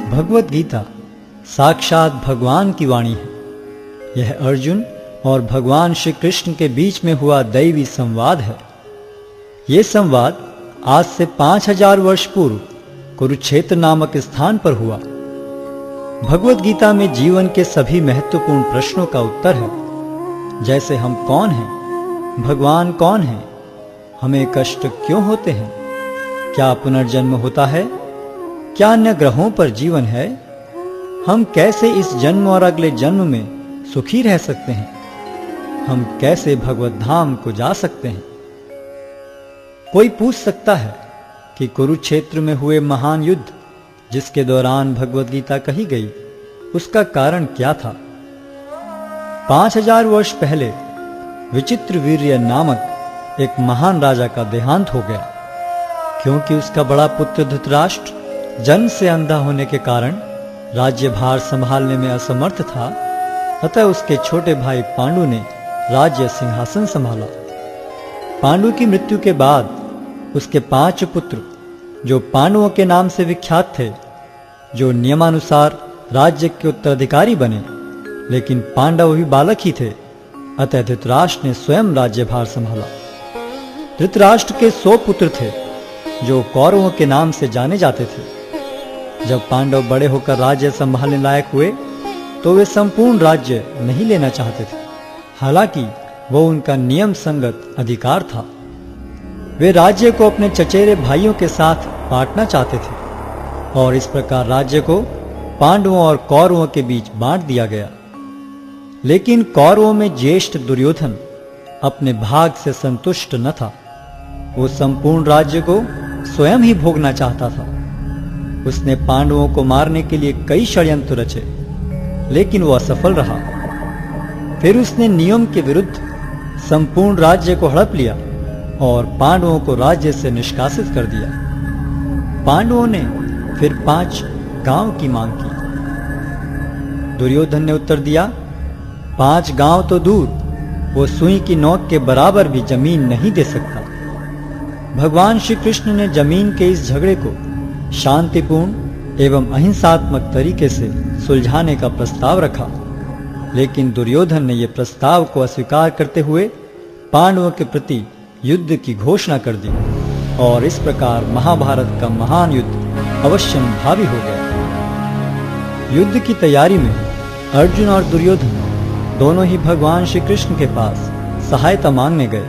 भगवत गीता साक्षात भगवान की वाणी है। यह अर्जुन और भगवान श्री कृष्ण के बीच में हुआ दैवी संवाद है। ये संवाद आज से 5000 वर्ष पूर्व कुरुक्षेत्र नामक स्थान पर हुआ। भगवत गीता में जीवन के सभी महत्वपूर्ण प्रश्नों का उत्तर है, जैसे हम कौन हैं, भगवान कौन है, हमें कष्ट क्यों होते हैं, क्या पुनर्जन्म होता है, क्या अन्य ग्रहों पर जीवन है, हम कैसे इस जन्म और अगले जन्म में सुखी रह सकते हैं, हम कैसे भगवत धाम को जा सकते हैं। कोई पूछ सकता है कि कुरुक्षेत्र में हुए महान युद्ध जिसके दौरान भगवत गीता कही गई, उसका कारण क्या था। 5000 वर्ष पहले विचित्रवीर्य नामक एक महान राजा का देहांत हो गया। क्योंकि उसका बड़ा पुत्र धृतराष्ट्र जन्म से अंधा होने के कारण राज्यभार संभालने में असमर्थ था, अतः उसके छोटे भाई पांडु ने राज्य सिंहासन संभाला। पांडु की मृत्यु के बाद उसके 5 पुत्र, जो पांडवों के नाम से विख्यात थे, जो नियमानुसार राज्य के उत्तराधिकारी बने, लेकिन पांडव भी बालक ही थे, अतः धृतराष्ट्र ने स्वयं राज्यभार संभाला। धृतराष्ट्र के 100 पुत्र थे, जो कौरवों के नाम से जाने जाते थे। जब पांडव बड़े होकर राज्य संभालने लायक हुए, तो वे संपूर्ण राज्य नहीं लेना चाहते थे, हालांकि वो उनका नियम संगत अधिकार था। वे राज्य को अपने चचेरे भाइयों के साथ बांटना चाहते थे, और इस प्रकार राज्य को पांडवों और कौरवों के बीच बांट दिया गया। लेकिन कौरवों में ज्येष्ठ दुर्योधन अपने भाग से संतुष्ट न था। वो संपूर्ण राज्य को स्वयं ही भोगना चाहता था। उसने पांडवों को मारने के लिए कई षड्यंत्र रचे, लेकिन वो असफल रहा। फिर उसने नियम के विरुद्ध संपूर्ण राज्य को हड़प लिया और पांडवों को राज्य से निष्कासित कर दिया। पांडवों ने फिर 5 गांव की मांग की। दुर्योधन ने उत्तर दिया, 5 गांव तो दूर, वो सुई की नोक के बराबर भी जमीन नहीं दे सकता। भगवान श्री कृष्ण ने जमीन के इस झगड़े को शांतिपूर्ण एवं अहिंसात्मक तरीके से सुलझाने का प्रस्ताव रखा, लेकिन दुर्योधन ने यह प्रस्ताव को अस्वीकार करते हुए पांडवों के प्रति युद्ध की घोषणा कर दी, और इस प्रकार महाभारत का महान युद्ध अवश्यंभावी हो गया। युद्ध की तैयारी में अर्जुन और दुर्योधन दोनों ही भगवान श्री कृष्ण के पास सहायता मांगने गए।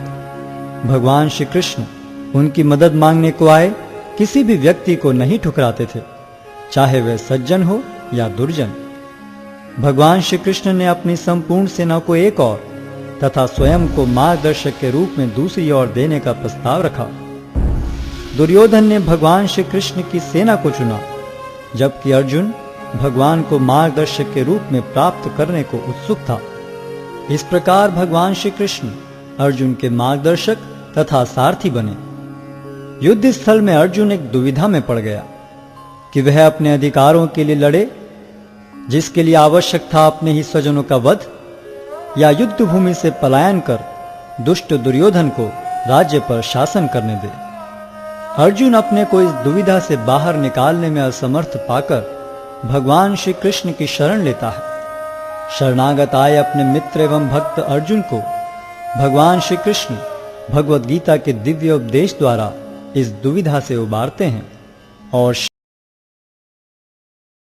भगवान श्री कृष्ण उनकी मदद मांगने को आए किसी भी व्यक्ति को नहीं ठुकराते थे, चाहे वह सज्जन हो या दुर्जन। भगवान श्री कृष्ण ने अपनी संपूर्ण सेना को एक और तथा स्वयं को मार्गदर्शक के रूप में दूसरी ओर देने का प्रस्ताव रखा। दुर्योधन ने भगवान श्री कृष्ण की सेना को चुना, जबकि अर्जुन भगवान को मार्गदर्शक के रूप में प्राप्त करने को उत्सुक था। इस प्रकार भगवान श्री कृष्ण अर्जुन के मार्गदर्शक तथा सारथी बने। युद्ध स्थल में अर्जुन एक दुविधा में पड़ गया कि वह अपने अधिकारों के लिए लड़े, जिसके लिए आवश्यक था अपने ही स्वजनों का वध, या युद्ध भूमि से पलायन कर दुष्ट दुर्योधन को राज्य पर शासन करने दे। अर्जुन अपने को इस दुविधा से बाहर निकालने में असमर्थ पाकर भगवान श्री कृष्ण की शरण लेता है। शरणागत आए अपने मित्र एवं भक्त अर्जुन को भगवान श्री कृष्ण भगवत गीता के दिव्य उपदेश द्वारा इस दुविधा से उबारते हैं और